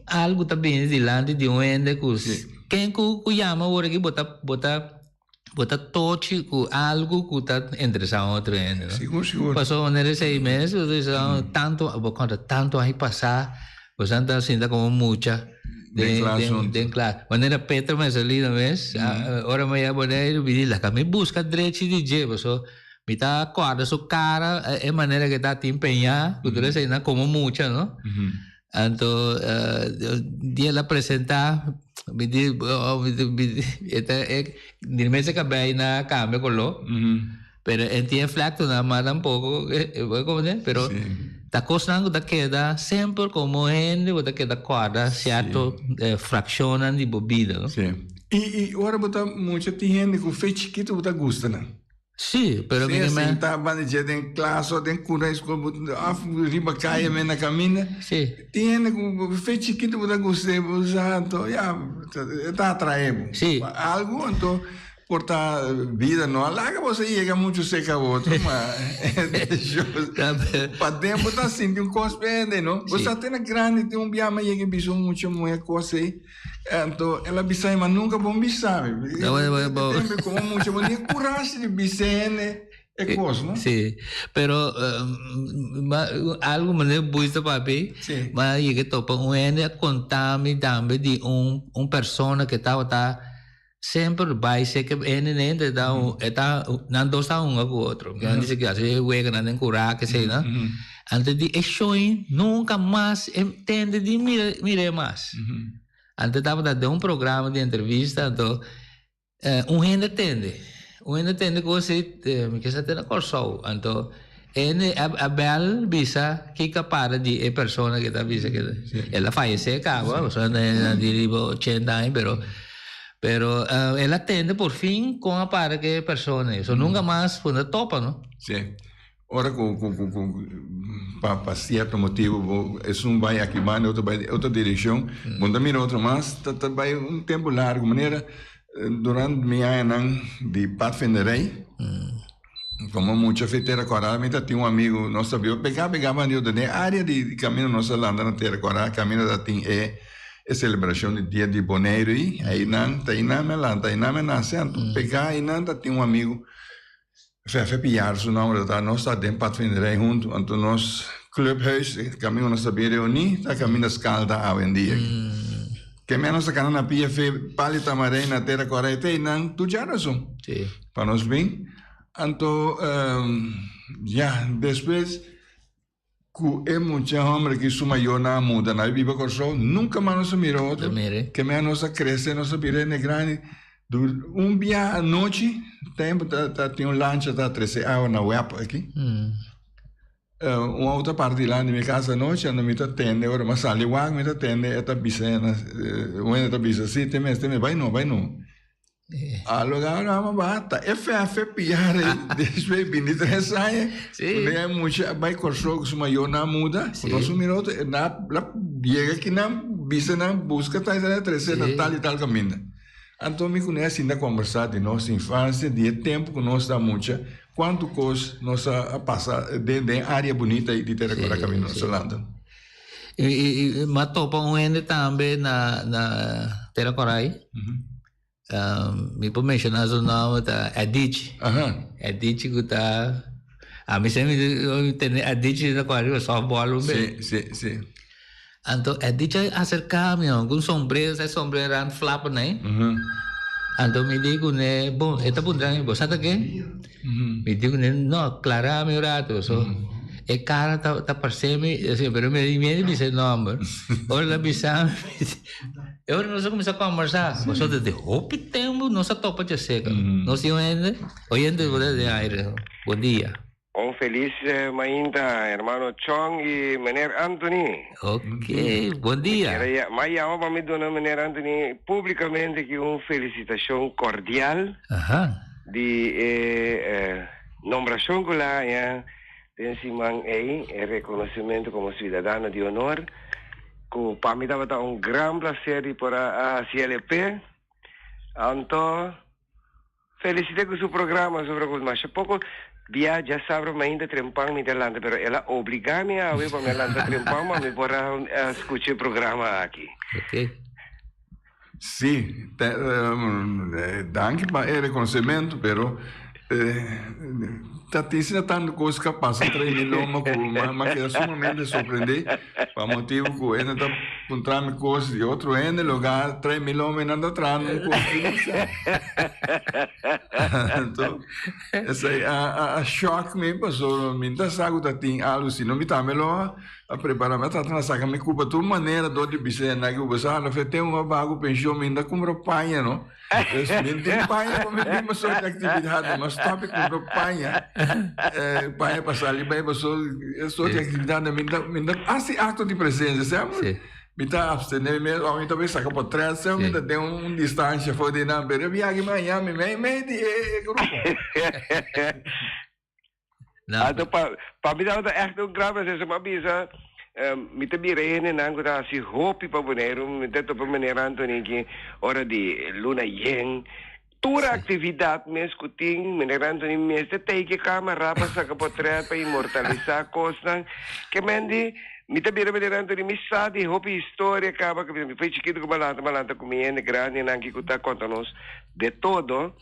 algo também de lá de onde quem que chama agora que bota toque com algo que está interessante outro ainda. Seguro. Passou maneira 6 meses, tanto aí passar, você anda assim como mucha. Den claro. Maneira Petra mas ali na vez, ora me ia poder vir lá, me busca direito de jeito, so me tá acorda sua cara, é maneira que tá te empenhar, tu deve ser como mucha, não? Então, dia lá apresentar, me diz, de mês que acabei na câmera colo, pero entiende flacto nada mais tampoco, como né, pero tá costando da queda sempre como gente ou da queda corda certo fraccionam de bebida, não? Sim. E agora botar muita gente com feito chiquito botar gusta, né? Sim, pero que me tá bandeja em classe ou em cura escola riba caia me na caminha. Sim. Tem com feito chiquito botar gusta, usando, tá atraendo. Sim. Algo então porta vida não alaga você chega muito seca outro mas para tempo tá assim tem cospende não você tem na grande tem biama chega bicho muito coisa então ela bisa mas nunca bom bisa tem como muito bom coragem de bisene é coisa não sim pero algo maneiro buista papi mas chega topa ene contar-me também de persona que estava sempre vai ser que ele dá não dosta com o outro que diz que assim o não tem curar que sei não antes de show nunca mais entende de mire mais antes dava de programa de entrevista então gente entende que você que você tem na corso então ele a bel bisa que capaz de pessoa que está bisa que ela falece acaba você não diribe 80 anos pero ela atende por fim com a para que pessoa isso nunca mais quando topa não sim ora para certo motivo é vai aqui mais outra direção quando mira outro mais tá vai tempo largo maneira durante minha ano de pathfinderei como muita feiteira coral me tinha amigo nós sabia pegava eu da área de caminho nossa lá na terra coral caminho da tem é celebração do dia de Bonaire aí não pegar aí não tem amigo foi pilhar seu nome da nós tá dentro para vender junto então nós clubhuis caminho nós sabia reunir tá caminho escalda a vendia que menos a canana pia fe palita marina terra correta e não tu já razão para nós bem então já depois que é muito homem que suma eu na muda na viva corso nunca mais nos mirou outro que me nossa cresce nossa pirene grande dia à noite tempo tem lanche tá 13 horas na web aqui uma outra parte lá na minha casa à noite ando me atende ora mas ali wag me atende esta bicena esta bicena sim tem vai não allora ma basta FF piare despe 23 anni ne mucha vai corso suma eu na muda nosso minuto na llega que na bicena busca tá 13 tal e tal caminho. Então, me conhece ainda conversar de nossa infância, de tempo que nós dá muita, quanto coisa nós passa de área bonita e de ter agora caminho nosso lado. E matou para ende também na Terra Corai. Me pode mencionar o nome da Edith. Edith que está a mim sempre tem Edith na Corai só bola Sim. Então, Edith acercar-me com sombreiro, essa sombreira flapa, né? Então, me digo, né, bom, esta bundranha, você sabe o quê? Me digo, né, não, Clara, meu rato, e cara tá parecendo, assim, pero me disse nome. Ora, lá bisam, eu não sei começar a conversar, mas eu de hope tempo, não se topa de seca. Não sei oyente de aire. Bom dia. Un feliz mainda, hermano Chong e Mener Anthony. Ok, bom dia. Mas eu vou me donar Mener Anthony publicamente aqui uma felicitação cordial de nomeação que lá tem Simão aí, reconhecimento como cidadão de honor, que para mim estava um grande prazer para a CLP. Então, felicitei com o seu programa sobre coisa, mas pouco dia já sabe ainda trempang me delante, pero ela obriga-me a ver para me lançar trempang, mas me para escutar o programa aqui. Ok. Sim, danke para o reconhecimento, pero está dizendo tanto coisa que passa entre mim mas que é sumamente surpreendente para motivo que ainda está encontrando coisas de outro lugar 3 mil homens andando atrás então essa a choque me passou me dá saco da tem alucina me tá melhor a preparar mas tá na saca me culpa tua maneira de bice na que você não fez tem uma vago pensão me ainda como roupinha não me tem paia como me uma só de atividade mas top com roupinha paia passar ali vai passou só de atividade me dá assim ato de presença sabe me tá abstendo mesmo ao então saca para trás sabe me tem distância foi de na beira viagem amanhã me de grupo então para mim é echt um grave essa uma bisa me te birene na ngota si hopi pa bonero me te to pa manera Anthony que hora de luna yen toda atividade me escuting manera Anthony me te take câmera para sacar portrait para imortalizar coisas que mendi me te bira manera Anthony me sabe hopi história acaba que me foi chiquito como malanta comendo grande na que conta conta-nos de todo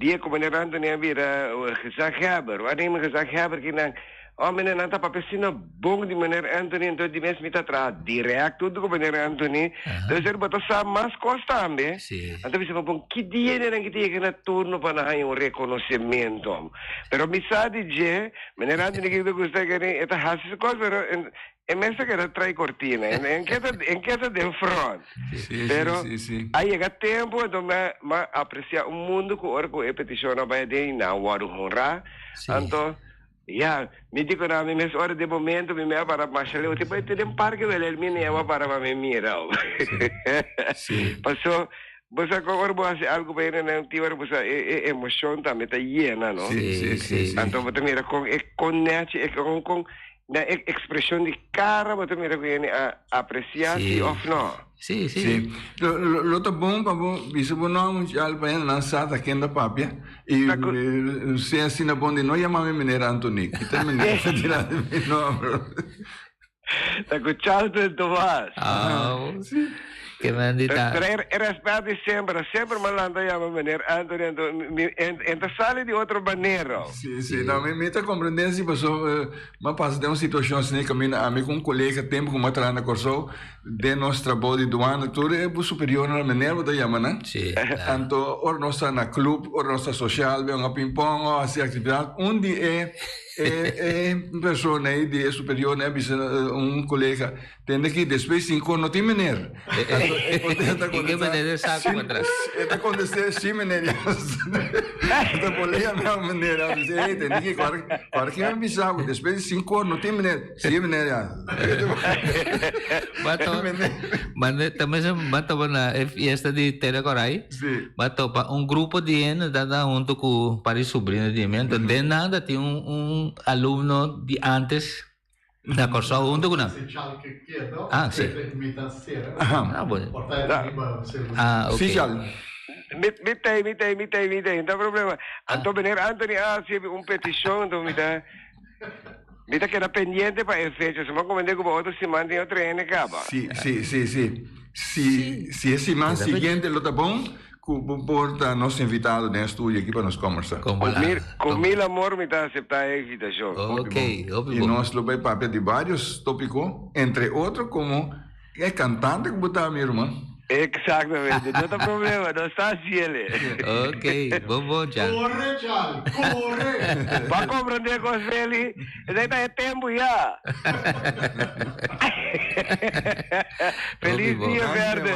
dia como manera Anthony vira Zahaber o anime Zahaber que na homem não está para pensar bom de maneira Anthony então de mesmo está atrás direto tudo com maneira Anthony então ser botar mais costa também então você bom que dia né que dia que na turno para dar um reconhecimento pero me sabe de maneira Anthony que eu gostaria que esta hasse coisa pero é mesmo que era trai cortina em que está de front pero aí chega tempo então me apreciar o mundo que ora com petição vai de na waru honra então me dico na minha hora de momento me para marchar eu tipo tem parque ele me é para me mirar passou você agora você algo bem não tiver você emoção também tá llena não então você mira com conecte com na expressão de cara você mira com apreciar se ou não Sì. Lo bom para visto bom nome já bem lançado aqui na papia e se assim na bom de nós chamamos Mener Anthony que também não tirar de nome tá com Charles Tomás que mandita respeito sempre malanda chama Mener Anthony então sale de outra maneira sim não me está compreendendo se passou mas passa de uma situação assim caminho a mim com um colega tempo como atrás na corso de nosso trabalho de doana tudo é superior na maneira da chama né então or nossa na clube or nossa social bem um ping pong ou assim atividade onde é E persona aí de superior, né, colega, tem que depois 5 não tem maneira. Que maneira saco atrás. Está acontecendo assim, maneira. Está polêmica a minha maneira. Tem que agora que me bisava, depois de 5 não tem maneira. Sim, maneira. Mas também bato na fiesta de Terecorai. Sim. Bato um grupo de gente da junto com para sobrinho de mim. Então, de nada tem aluno de antes da corsa junto com Ah, sim. Ah, bom. Ah, ok. Fichal. Mitei, não tem problema. Anthony hace petição, então mita que era pendiente para a fecha, se me comenté que o outro semana tem outra em acaba. Sim. Se esse semana seguinte lo tá bom, porta nosso invitado no estúdio aqui para nos conversar. Com mil amor, me está aceitar a invitação. Ok, e nós lo vai papel de vários tópicos, entre outros como é cantante que botar minha irmã. Exatamente, não tem problema, não está assim ele. Ok, bom, Charles. Corre, Charles, corre! Para compreender com ele, já é tempo já. Feliz dia, Verde.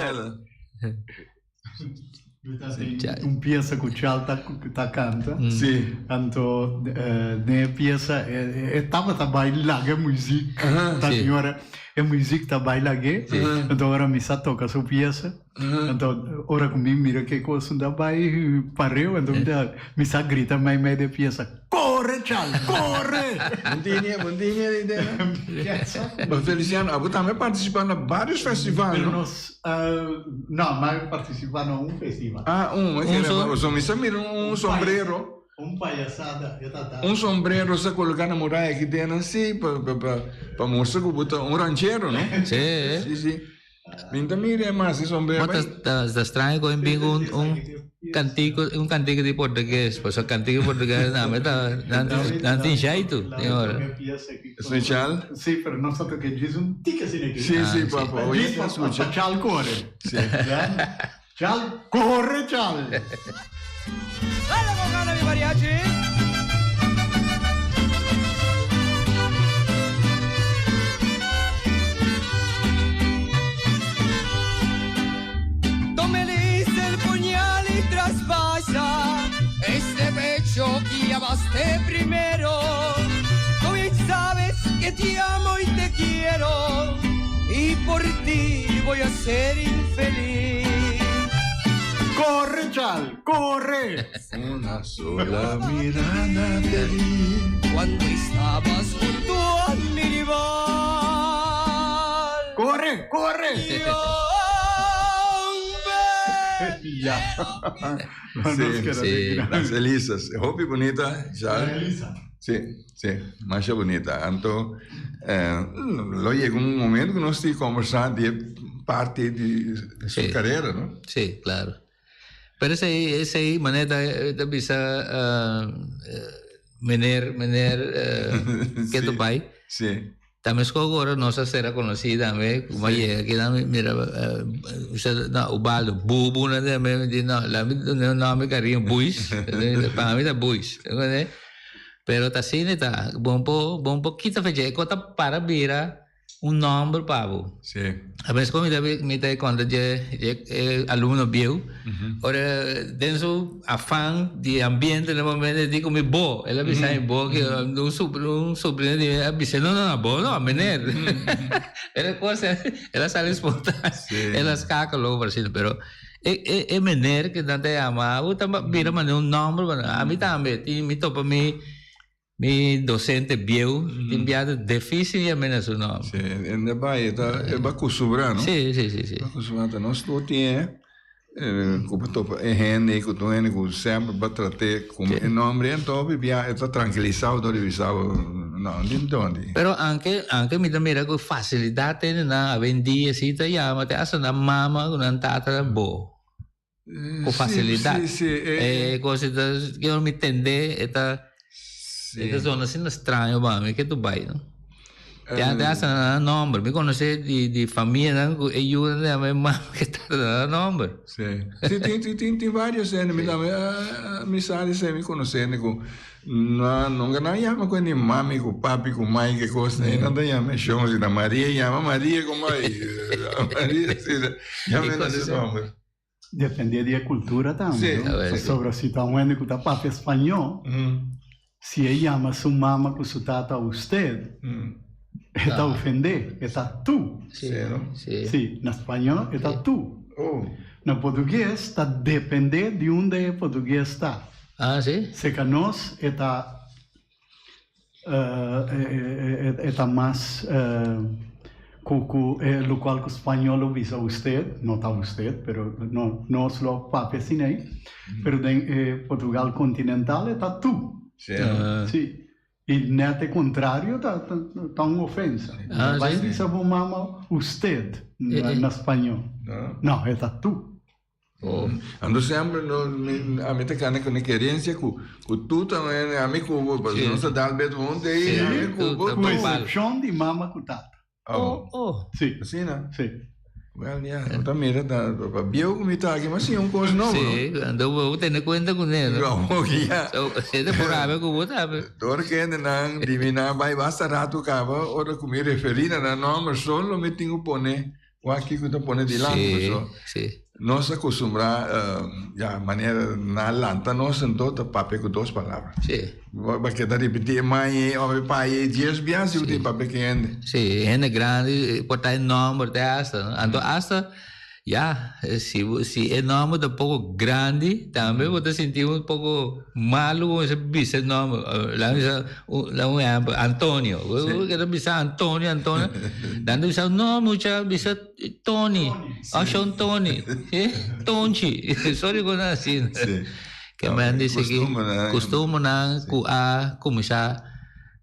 Pieza que o Charles tá canta. Sim. Então, na pieza, estava a bailar a música. Tá, senhora? A música tá bailar aqui. Então, agora me toca a sua pieza. Então, agora comigo, mira que coisa da baile pareu. Então, me grita mais meio da pieza. Corre, Charles, corre! Bom dia, ideia. Mas Feliciano, você também participa em vários festivais, não? Não, mas participa em festival. Ah, um sombrero. Palhaçada. Sombrero se colocar na muralha que tem assim, para mostrar que botar ranchero, não? Sim. Minta mira mais esse sombrero. Mas está estranho com cantico de português, pois o cantico português não tem jeito, senhora. Especial? Sim, mas não sabe o que diz tique assim aqui. Sim, papo. Diz para Charles corre. Charles, corre, Charles. ¡Dale con ganas, mi mariachi! Tómele el puñal y traspasa este pecho que llamaste primero. Tú bien sabes que te amo y te quiero y por ti voy a ser infeliz. Corre, Charles, corre. Una sola mirada te di. Cuando estabas junto a mi rival. Corre. Ya. Sí, las Elisas. Hopi bonita, ya. Elisa. Sí, más bonita. Entonces, lo llegó un momento que nos estoy conversando de parte de su carrera, ¿no? Sí, claro. Pero esa manera de bisa que tu pai. Sí. Também agora nossa será conhecida também, como é que mira o baldo bubu né também não lá o nome carinho buis, para mim é buis, né? Pero tá assim tá bom pouquinho fazer conta para virar nome pavo. Sim. A vez como me dá conta de aluno bio, ora dentro afã de ambiente no momento de como bo, ela pensa em bo que um sobrinho de avisa não bo não maneira. Ela coisa, ela sale espontânea, ela escaca logo para cima, pero é maneira que não te ama, o também vira maneira nome, a mim também, me topa mi docente bio enviado difícil e menos o nome. Sim, ainda vai, é bacusubra, não? Sim. Bacusubra, nós tu tinha, que sempre batrate com o nome, então vivia, está tranquilizado, do visava, não, de onde. Pero anche mi mira con facilità na vendia si ta chiama te asa na mama con tata bo. Con facilità. Sì. Cose che non mi tende eta zona assim estranho, mami, que tu vai, não? Tem número. Me conhece de família, não? E eu não é mais que tá número. Sim. Tem vários, né? Me sabe se me conhecendo com não chama com nem mami, com papi, com mãe, que coisa, né? Não tem chama chão da Maria, chama Maria com mãe. Maria, chama nesse nome. Depende da cultura também. Sobre se tá um que tá papi espanhol, se ele chama sua mama com sua tata usted, está ofender, está tu. Sim, na espanhol está tu. Na português está depender de onde o português está. Ah, sim? Se que nós está mais lo qual o espanhol lo visa usted, não está usted, pero nós lo papi assim aí, pero em Portugal continental está tu. Sim. E nete contrário está uma ofensa. Vai dizer a mama usted na espanhol. Não, é tu. Ando sempre a mim tem que querência com tu também a mim com não se dá bem onde aí com exceção de mama com tata. Sim. Assim, né? Sim. Well, yeah, eu também era bio como está aqui, mas sim coisa nova. Sim, ando vou ter conta com ele. Não, yeah. So, é por aí que eu sabe. Dor que não divina vai basta rato cava, ora como me referir na nome solo me tenho pone, o aqui que eu pone de lá, sim. Nós acostumar a maneira na lanta nós então papel com duas palavras. Sim. Porque da repetir mãe ou pai dias bias eu tenho papel que ende. Sim, é grande, botar nome, botar asta. Então asta, se é nome um pouco grande, também você sentir um pouco malo com esse bicho nome. Lá um é Antônio. Eu quero bicho Antônio. Dando bicho nome, já bicho Tony. Acho Tony. Tonchi. Sorry quando assim. Que me disse que costumo não começar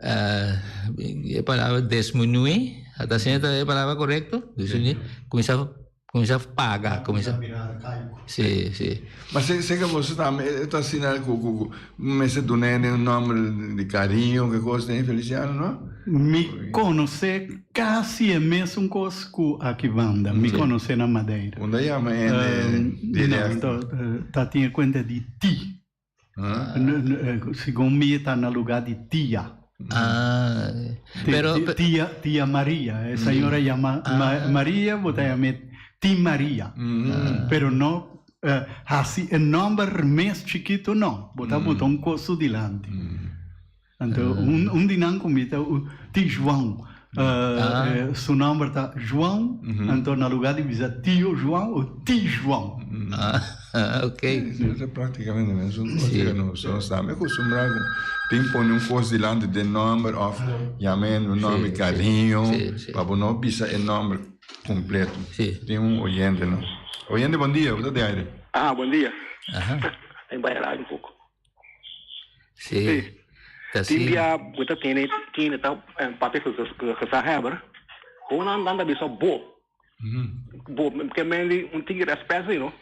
a palavra diminuir. Até sempre é a palavra correta. Começar a pagar, começar. Sim. Mas sei que você está assinando com esse do nene um nome de carinho, que coisa tem Feliciano, não? Me conhecer quase é mesmo coisa que aqui banda. Me conhecer na Madeira. Onde é mãe direto? Tá tinha conta de ti. Segundo mim está no lugar de tia. Tia Maria. A senhora chama Maria, você chama Tia Maria, pero não assim o nome mais chiquito não, botar um coço delante. Então dinam comita o Tio João, seu nome está João, então no lugar de dizer Tio João ou Tio João. Ok. Isso é praticamente mesmo. Nós estamos acostumados tem põe um coço delante do nome, chamando o nome carinho, para não pisar o nome completo. Tem oyente, não? Oyente, bom dia, você de aire? Bom dia. Em Bairrado um pouco. Sim. Tem dia, você tem tal papel que você have, ou não anda bem só bo, porque me tigre espécie, não?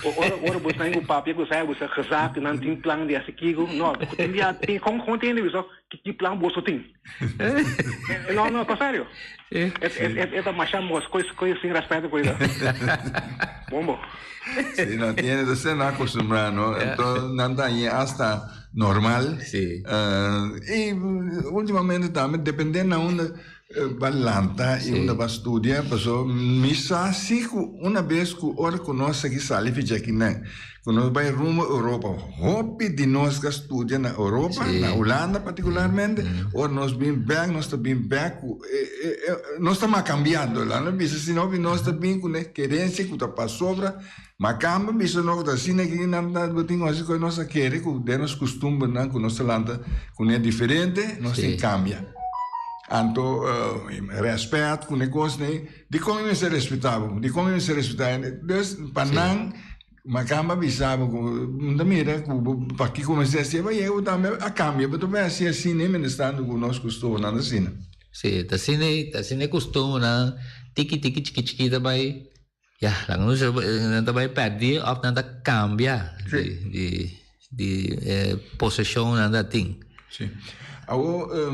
Ora você tem o papel que você rezar que não tem plano de assistir, não? Tem dia tem contém isso que plano você tem? Não, tá sério? É da machamos coisas sem respeito com isso. Bom. Sim, não tem você não acostumado, não? Então não está aí hasta normal. Sim. E ultimamente também dependendo onde balanta e onde vai estudar, pessoal, me sabe uma vez que ora conosco que sale fica aqui né, quando nós vai rumo à Europa, hope de nós que estudia na Europa, na Holanda particularmente, ora nós bem back, nós estamos bem back, nós estamos cambiando lá, não bisa se nós estamos bem com querência que está para sobra, mas cambia bisa nós está assim que não está botando assim que nós queremos, que de nós costume não com nossa landa, com é diferente, nós tem cambia. Então, respeito com o negócio, de como me ser respeitável, de como me ser respeitável. Então, para não, mas camba bisava, não mira, para que comecei a ser, eu também a cambia, mas também assim, nem me estando com o nosso costume, nada assim. Sim, assim é costume, né? Tiki, também, lang não também perder, ou não cambia de possessão, nada ting. Sí. Ahora,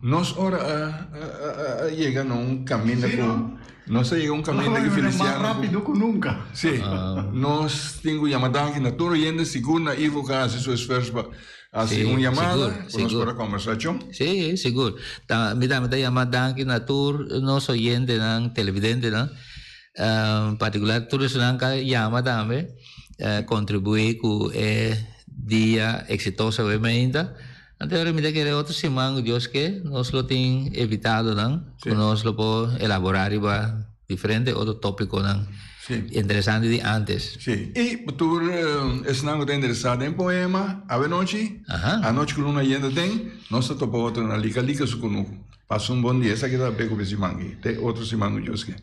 nos ahora llega un camino con... No se llega un camino que Feliciano... Más rápido que nunca. Sí. Nós temos llamada que na toda gente segura e vou fazer seu esforço para fazer uma chamada para a conversação. Sí, seguro. Mira, me llamada que na tour nos oyente na televidente na particular tour sunan ka llama também contribuir com dia exitoso ainda. Antes me que outro semana Deus que nós lo tem evitado não, nós lo pode elaborar para diferente outro tópico não. Sim. Interessante de antes. Sim. E tu está interessado em poema, a noite que luna ainda tem, nós estamos outro na liga su conosco. Passa bom dia, essa aqui tá pego esse mangue. Tem outro semana Deus que.